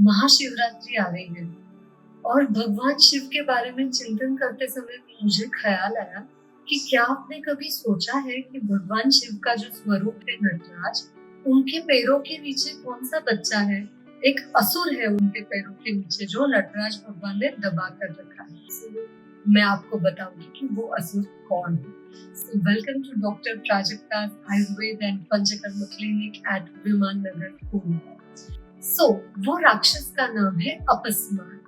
महाशिवरात्रि आ रही है और भगवान शिव के बारे में चिंतन करते समय मुझे ख्याल आया कि क्या आपने कभी सोचा है कि भगवान शिव का जो स्वरूप है नटराज, उनके पैरों के नीचे कौन सा बच्चा है? एक असुर है उनके पैरों के नीचे जो नटराज भगवान ने दबा कर रखा है। मैं आपको बताऊंगी कि वो असुर कौन है। So welcome to Dr. Prajakta's Ayurveda and Panchakarma Clinic at Viman Nagar, Pune. So वो राक्षस का नाम है अपस्मार।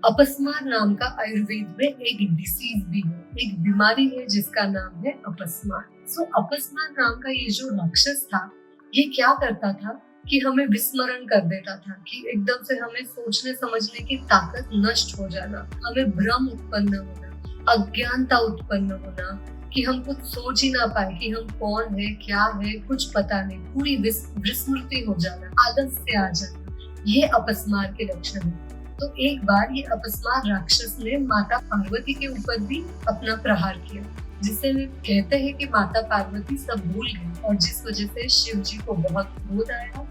अपस्मार नाम का आयुर्वेद में एक डिसीज भी है, एक बीमारी है जिसका नाम है अपस्मार। सो अपस्मार नाम का ये जो राक्षस था, ये क्या करता था कि हमें विस्मरण कर देता था, कि एकदम से हमें सोचने समझने की ताकत नष्ट हो जाना, हमें भ्रम उत्पन्न होना, अज्ञानता उत्पन्न होना, कि हम कुछ सोच ही ना पाए कि हम कौन है, क्या है, कुछ पता नहीं, पूरी विस्मृति हो जाना, आलस्य आ जाना, ये अपस्मार के लक्षण है। तो एक बार ये अपस्मार राक्षस ने माता पार्वती के ऊपर भी अपना प्रहार किया, जिसे कहते हैं कि माता पार्वती सब भूल गई, और जिस वजह से शिव जी को बहुत क्रोध आया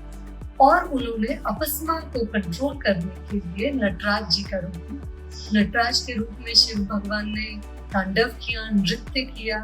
और उन्होंने अपस्मार को कंट्रोल करने के लिए नटराज जी का रूप लिया। नटराज के रूप में शिव भगवान ने तांडव किया, नृत्य किया।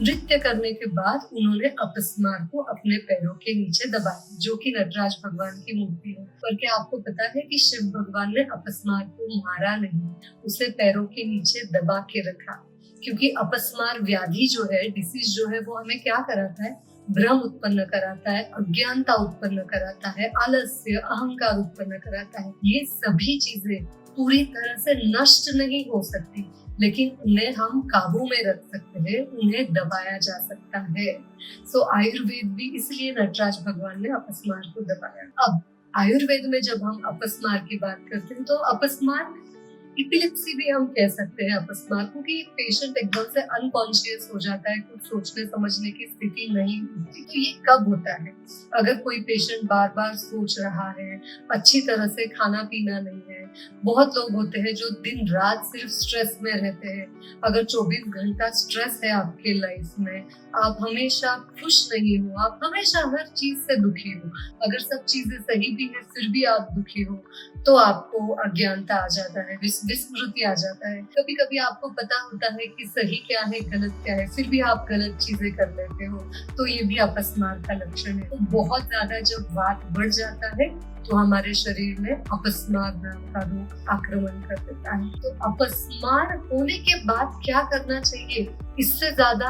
नृत्य करने के बाद उन्होंने अपस्मार को अपने पैरों के नीचे दबाया, जो कि नटराज भगवान की मूर्ति है। पर क्या आपको पता है कि शिव भगवान ने अपस्मार को मारा नहीं, उसे पैरों के नीचे दबा के रखा, क्योंकि अपस्मार व्याधि जो है, डिसीज जो है, वो हमें क्या कराता है? भ्रम उत्पन्न कराता है, अज्ञानता उत्पन्न कराता है, आलस्य, अहंकार उत्पन्न कराता है। ये सभी चीजें पूरी तरह से नष्ट नहीं हो सकती, लेकिन उन्हें हम काबू में रख सकते हैं, उन्हें दबाया जा सकता है। सो आयुर्वेद भी इसलिए नटराज भगवान ने अपस्मार को दबाया। अब आयुर्वेद में जब हम अपस्मार की बात करते हैं, तो अपस्मार एपिलेप्सी भी हम कह सकते हैं अपस्मार, क्योंकि एक पेशेंट एकदम से अनकॉन्शियस हो जाता है, कुछ सोचने समझने की स्थिति नहीं होती। तो ये कब होता है? अगर कोई पेशेंट बार बार सोच रहा है, अच्छी तरह से खाना पीना नहीं है। बहुत लोग होते हैं जो दिन रात सिर्फ स्ट्रेस में रहते हैं। अगर 24 घंटा स्ट्रेस है आपके लाइफ में, आप हमेशा खुश नहीं हो, आप हमेशा हर चीज से दुखी हो, अगर सब चीजें सही भी है फिर भी आप दुखी हो, तो आपको अज्ञानता आ जाता है, विस्मृति आ जाता है। कभी कभी आपको पता होता है कि सही क्या है, गलत क्या है, फिर भी आप गलत चीजें कर लेते हो, तो ये भी अपस्मार का लक्षण है। तो बहुत ज्यादा जब वात बढ़ जाता है तो हमारे शरीर में अपस्मार नाम का रोग आक्रमण कर देता है। तो अपस्मार होने के बाद क्या करना चाहिए? इससे ज्यादा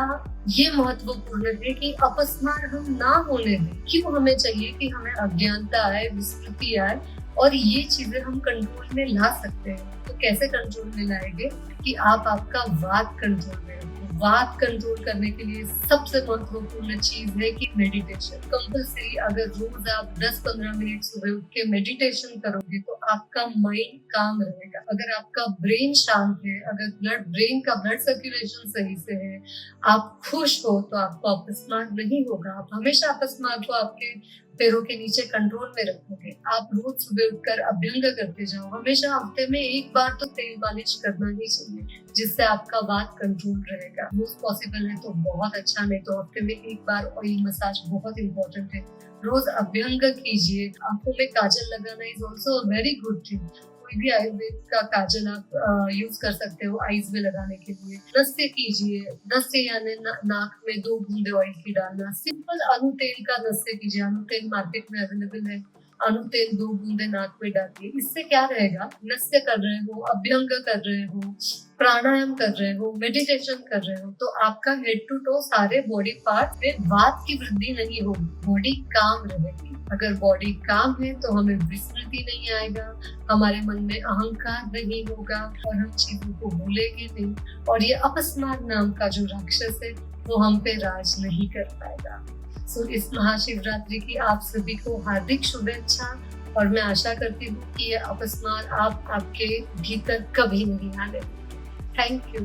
ये महत्वपूर्ण है कि अपस्मार हम ना होने दें। क्यों हमें चाहिए कि हमें अज्ञानता आए, विस्मृति आए, और ये चीजें हम कंट्रोल में ला सकते हैं। तो कैसे कंट्रोल में लाएंगे? कि आप आपका वात कंट्रोल में रखो। वात कंट्रोल करने के लिए सबसे महत्वपूर्ण चीज है कि मेडिटेशन कंपल्सरी। अगर रोज आप 10-15 मिनट सुबह उठ के मेडिटेशन करोगे तो आपका माइंड काम रहेगा। अगर आपका ब्रेन शांत है, अगर ब्रेन का ब्लड सर्कुलेशन सही से है, आप खुश हो, तो आपको अपस्मार नहीं होगा। आप हमेशा अपस्मार को आपके पैरों के नीचे कंट्रोल में रखोगे। आप रोज सुबह उठकर अभ्यंग करते जाओ। हमेशा हफ्ते में एक बार तो तेल मालिश करना ही चाहिए, जिससे आपका वात कंट्रोल रहेगा। रोज पॉसिबल है तो बहुत अच्छा, नहीं तो हफ्ते में एक बार ऑयल मसाज बहुत इंपॉर्टेंट है। रोज अभ्यंग कीजिए। आंखों में काजल लगाना is also a very good thing. कोई भी आयुर्वेद का काजल आप यूज कर सकते हो आईज में लगाने के लिए। नस्य कीजिए। नस्य यानी नाक में 2 बूंदे ऑयल की डालना। सिंपल अनु तेल का नस्य कीजिए। अनु तेल मार्केट में अवेलेबल है। अनु तेल 2 बूंदे नाक में डालिए। इससे क्या रहेगा? नस्य कर रहे हो, अभ्यंग कर रहे हो, प्राणायाम कर रहे हो, मेडिटेशन कर रहे हो, तो आपका हेड टू टो सारे बॉडी पार्ट में वात की वृद्धि नहीं होगी, बॉडी काम रहेगी। अगर बॉडी काम है तो हमें विस्मृति नहीं आएगा, हमारे मन में अहंकार नहीं होगा, और हम चीजों को भूलेंगे नहीं, और ये अपस्मार नाम का जो राक्षस है वो हम पे राज नहीं कर पाएगा। सो इस महाशिवरात्रि की आप सभी को हार्दिक शुभेच्छा, और मैं आशा करती हूँ कि ये अपस्मार आपके भीतर कभी नहीं आने। Thank you.